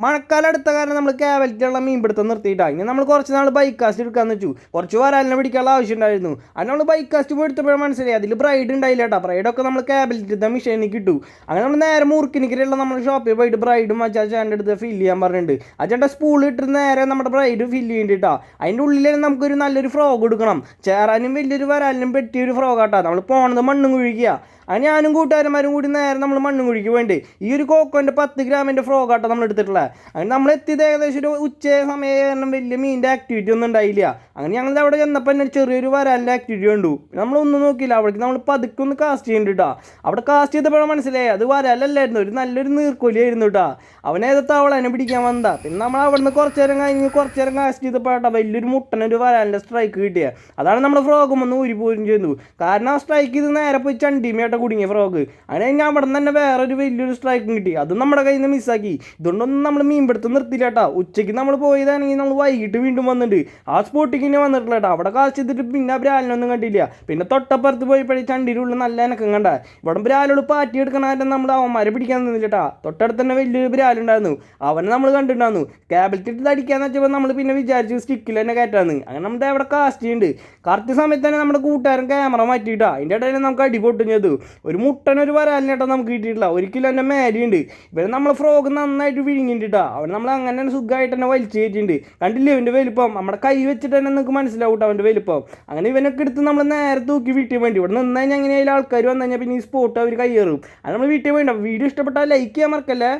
മഴക്കാലം അടുത്ത കാരണം നമ്മൾ കേവലത്തിലുള്ള മീൻപിടുത്തം നിർത്തിയിട്ടാണ്. ഇനി നമ്മൾ കുറച്ച് നാൾ ബൈക്ക് കാസ്റ്റ് എടുക്കാമെന്ന് വെച്ചു. കുറച്ച് വരാലിനെ പിടിക്കാനുള്ള ആവശ്യം ഉണ്ടായിരുന്നു. അത് നമ്മൾ ബൈക്ക് കാസ്റ്റ് പോയി എടുത്തപ്പോഴും മനസ്സിലായി അതിൽ ബ്രൈഡ് ഉണ്ടായില്ല കേട്ടോ. ബ്രൈഡൊക്കെ നമ്മൾ കേബിലിറ്റത്തെ മിഷീനിൽ കിട്ടും. അങ്ങനെ നമ്മൾ നേരെ മൂർക്കിനിക്കലുള്ള നമ്മൾ ഷോപ്പിൽ പോയിട്ട് ബ്രൈഡും ചേട്ടൻ്റെ അടുത്ത് ഫില്ല് ചെയ്യാൻ പറഞ്ഞിട്ടുണ്ട്. ആ ചേട്ടൻ സ്പൂളിൽ ഇട്ട് നേരെ നമ്മുടെ ബ്രൈഡ് ഫില്ല് ചെയ്യേണ്ടിട്ടാ. അതിൻ്റെ ഉള്ളിൽ നമുക്കൊരു നല്ലൊരു ഫ്രോഗ് കൊടുക്കണം. ചേറാനും വലിയൊരു വരാലിനും പറ്റിയൊരു ഫ്രോഗാട്ടാ. നമ്മൾ പോണത് മണ്ണും കുഴിക്കുക. അങ്ങനെ ഞാനും കൂട്ടുകാരന്മാരും കൂടി നേരെ നമ്മൾ മണ്ണും കുഴിക്ക് വേണ്ടി ഈ ഒരു കോക്കോൻ്റെ 10 ഗ്രാമിൻ്റെ ഫ്രോഗാട്ടോ നമ്മൾ എടുത്തിട്ടുള്ളത്. അങ്ങനെ നമ്മൾ എത്തിയത് ഏകദേശം ഒരു ഉച്ച സമയം കാരണം വലിയ മീനിൻ്റെ ആക്ടിവിറ്റി ഒന്നും ഉണ്ടായില്ല. അങ്ങനെ ഞങ്ങൾ അവിടെ ചെന്നപ്പോൾ തന്നെ ചെറിയൊരു വരാലിൻ്റെ ആക്ടിവിറ്റി കണ്ടു. നമ്മളൊന്നും നോക്കിയില്ല. അവിടേക്ക് നമ്മൾ പതുക്കെ ഒന്ന് കാസ്റ്റ് ചെയ്യേണ്ടിട്ടാ. അവിടെ കാസ്റ്റ് ചെയ്തപ്പോഴാണ് മനസ്സിലായി അത് വരാലല്ലായിരുന്നു, ഒരു നല്ലൊരു നീർക്കൊലിയായിരുന്നു കേട്ടോ. അവനേത് തവളനെ പിടിക്കാൻ വന്നതാ. പിന്നെ നമ്മൾ അവിടെ നിന്ന് കുറച്ച് നേരം കാസ്റ്റ് ചെയ്തപ്പോഴാട്ടോ വലിയൊരു മുട്ടനൊരു വരാലിൻ്റെ സ്ട്രൈക്ക് കിട്ടിയത്. അതാണ് നമ്മുടെ ഫ്രോഗും ഒന്ന് ഊരിപ്പോരും ചെയ്തു. കാരണം ആ സ്ട്രൈക്ക് ചെയ്ത് നേരെ പോയി ചണ്ടിമേട്ട കുടുങ്ങിയ ഫ്രോഗ്. അങ്ങനെ കഴിഞ്ഞാൽ അവിടെ നിന്ന് തന്നെ വേറൊരു വലിയൊരു സ്ട്രൈക്കും കിട്ടി. അതും നമ്മുടെ കയ്യിൽ നിന്ന് മിസ്സാക്കി. ഇതുകൊണ്ടൊന്നും നമ്മൾ മീൻപിടുത്തം നിർത്തില്ല കേട്ടോ. ഉച്ചയ്ക്ക് നമ്മൾ പോയതാണെങ്കിൽ നമ്മൾ വൈകിട്ട് വീണ്ടും വന്നിട്ടുണ്ട്. ആ സ്പോട്ടിക്ക് തന്നെ വന്നിട്ടില്ല കേട്ടോ. അവിടെ കാസ്റ്റ് ചെയ്തിട്ട് പിന്നെ ബ്രാലിനൊന്നും കണ്ടില്ല. പിന്നെ തൊട്ടപ്പുറത്ത് പോയപ്പോഴേ ചണ്ടിയുടെ ഉള്ളിൽ നല്ല എനക്കം കണ്ട. ഇവിടെ ബ്രാലോട് പാറ്റി എടുക്കണമായിട്ട് നമ്മൾ അവന്മാരെ പിടിക്കാൻ നിന്നില്ല കേട്ടോ. തൊട്ടടുത്ത് തന്നെ വലിയൊരു ബ്രാലുണ്ടായിരുന്നു. അവനെ നമ്മൾ കണ്ടിട്ടുണ്ടായിരുന്നു. കേബിലിറ്റി ഇട്ട് അടിക്കാന്ന് വെച്ചപ്പോൾ നമ്മൾ പിന്നെ വിചാരിച്ചു സ്റ്റിക്കിൽ തന്നെ കയറ്റാന്ന്. അങ്ങനെ നമ്മുടെ അവിടെ കാസ്റ്റ് ചെയ്യുന്നുണ്ട്. കറക്റ്റ് സമയത്ത് തന്നെ നമ്മുടെ കൂട്ടുകാരൻ ക്യാമറ മാറ്റിയിട്ടാ. അതിൻ്റെ ഇടയിൽ നമുക്ക് അടി പൊട്ടും ചെയ്തു. ഒരു മുട്ടനൊരു വരാലിനേട്ടാ നമുക്ക് കിട്ടിയിട്ടില്ല. ഒരിക്കലും എൻ്റെ മേലെയുണ്ട്. ഇവരെ നമ്മൾ ഫ്രോഗ് നന്നായിട്ട് വിഴുങ്ങിയിട്ടാ. അവൻ നമ്മൾ അങ്ങനെ തന്നെ സുഖമായിട്ട് തന്നെ വലിച്ചു കയറ്റിയിട്ടുണ്ട്. കണ്ടില്ലേ ഇവൻ്റെ വലിപ്പം? നമ്മുടെ കൈ വെച്ചിട്ട് തന്നെ നിങ്ങൾക്ക് മനസ്സിലാവും കേട്ടോ അവൻ്റെ വലിപ്പം. അങ്ങനെ ഇവനൊക്കെ എടുത്ത് നമ്മൾ നേരെ തൂക്കി വീട്ടിൽ വേണ്ടി ഇവിടെ നിന്ന് കഴിഞ്ഞാൽ എങ്ങനെയായാലും ആൾക്കാർ വന്നു കഴിഞ്ഞാൽ പിന്നെ ഈ സ്പോട്ട് അവർ കയ്യേറും. അത് നമ്മൾ വീട്ടിൽ വേണ്ട. വീഡിയോ ഇഷ്ടപ്പെട്ടാൽ ലൈക്ക് ചെയ്യാൻ മറക്കല്ലേ.